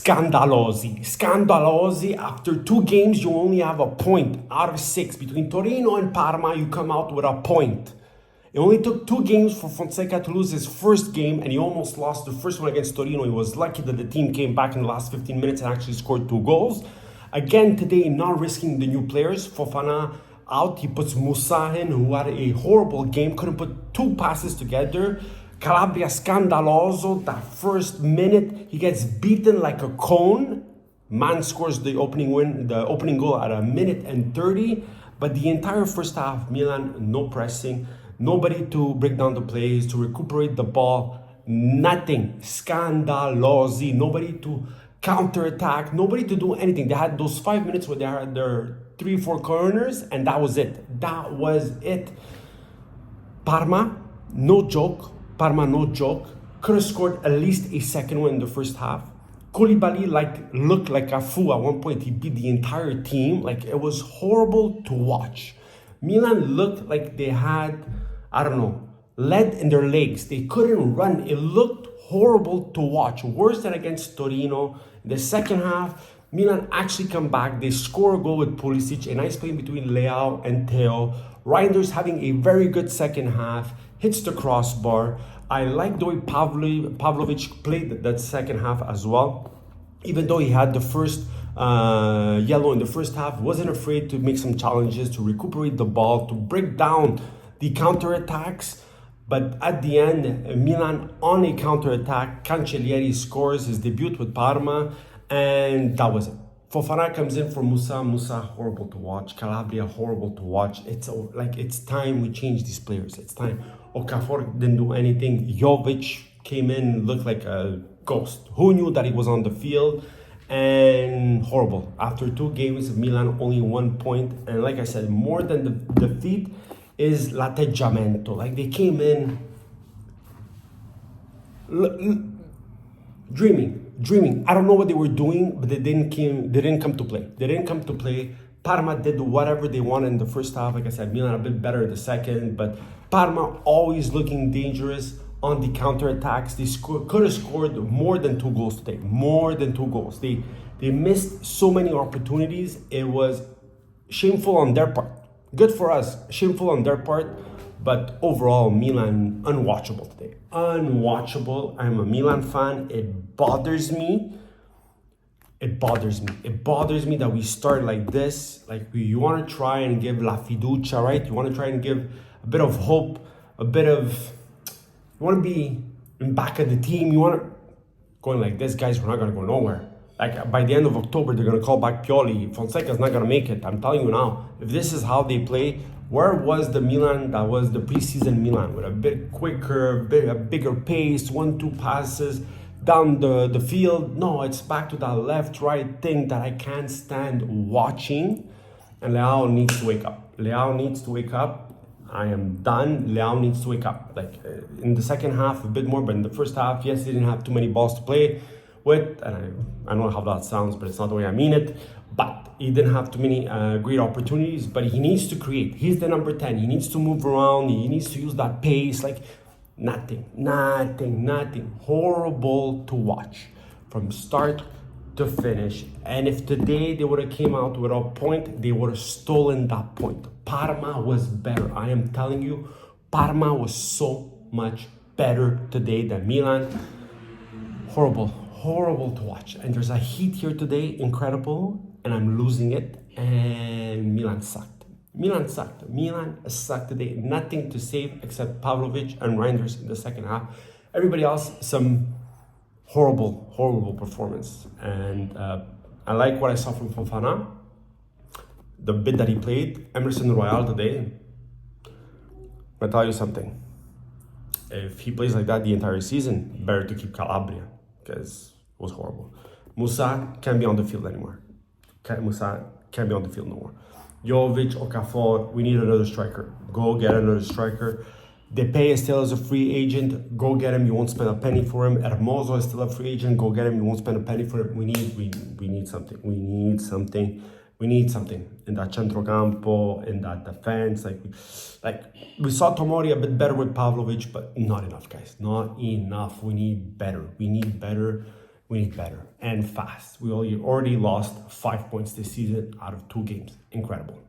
Scandalosi. After 2 games, you only have a point out of 6. Between Torino and Parma, you come out with a point. It only took 2 games for Fonseca to lose his first game, and he almost lost the first one against Torino. He was lucky that the team came back in the last 15 minutes and actually scored 2 goals. Again today, not risking the new players. Fofana out, he puts Moussa in, who had a horrible game, couldn't put 2 passes together. Calabria scandaloso, that first minute, he gets beaten like a cone. Man scores the opening goal at 1:30. But the entire first half, Milan, no pressing, nobody to break down the plays, to recuperate the ball, nothing. Scandalosi, nobody to counter-attack, nobody to do anything. They had those 5 minutes where they had their 3-4 corners, and that was it. That was it. Parma, no joke. Could have scored at least a second one in the first half. Koulibaly looked like a fool at one point. He beat the entire team. It was horrible to watch. Milan looked like they had, lead in their legs. They couldn't run. It looked horrible to watch. Worse than against Torino. In the second half, Milan actually come back. They score a goal with Pulisic, a nice play between Leao and Theo. Reinders having a very good second half, hits the crossbar. I like the way Pavlovic played that second half as well. Even though he had the first yellow in the first half, wasn't afraid to make some challenges, to recuperate the ball, to break down the counterattacks. But at the end, Milan on a counterattack, Cancellieri scores his debut with Parma, and that was it. Fofana comes in for Moussa. Moussa, horrible to watch. Calabria, horrible to watch. It's time we change these players. It's time. Okafor didn't do anything. Jovic came in, looked like a ghost. Who knew that he was on the field? And horrible. After 2 games, Milan only 1 point. And like I said, more than the defeat is l'atteggiamento. They came in dreaming. I don't know what they were doing, but they didn't come to play. Parma did whatever they wanted in the first half. Like I said, Milan a bit better in the second, but Parma always looking dangerous on the counterattacks. They could have scored more than 2 goals today. More than 2 goals. They missed so many opportunities. It was shameful on their part. Good for us. Shameful on their part. But overall, Milan, unwatchable today. Unwatchable. I'm a Milan fan. It bothers me. It bothers me that we start like this. You want to try and give la fiducia, right? You want to try and give a bit of hope, you want to be in back of the team. You want to going like this, guys. We're not going to go nowhere. By the end of October, they're going to call back Pioli. Fonseca's not going to make it. I'm telling you now. If this is how they play, where was the Milan that was the preseason Milan with a bit quicker, a bigger pace, 1-2 passes down the field? No, it's back to that left-right thing that I can't stand watching. And Leao needs to wake up. I am done. Leao needs to wake up. In the second half, a bit more, but in the first half, yes, he didn't have too many balls to play with. And I don't know how that sounds, but it's not the way I mean it. But he didn't have too many great opportunities, but he needs to create. He's the number 10. He needs to move around. He needs to use that pace. Nothing. Horrible to watch from start to finish. And if today they would have came out with a point, they would have stolen that point. Parma was better. I am telling you, Parma was so much better today than Milan. Horrible to watch. And there's a heat here today, incredible, and I'm losing it. And Milan sucked. Milan sucked today. Nothing to save except Pavlovic and Reinders in the second half. Everybody else, some horrible performance. And I like what I saw from Fofana. The bit that he played, Emerson Royal today. I'm gonna tell you something. If he plays like that the entire season, better to keep Calabria, because it was horrible. Moussa can't be on the field anymore. Moussa can't be on the field no more. Jovic, Okafor, we need another striker. Go get another striker. Depay is still as a free agent. Go get him. You won't spend a penny for him. Hermoso is still a free agent. Go get him. You won't spend a penny for him. We need something. We need something in that centrocampo, in that defense. We saw Tomori a bit better with Pavlovic, but not enough, guys. Not enough. We need better. We need better and fast. We already lost 5 points this season out of 2 games. Incredible.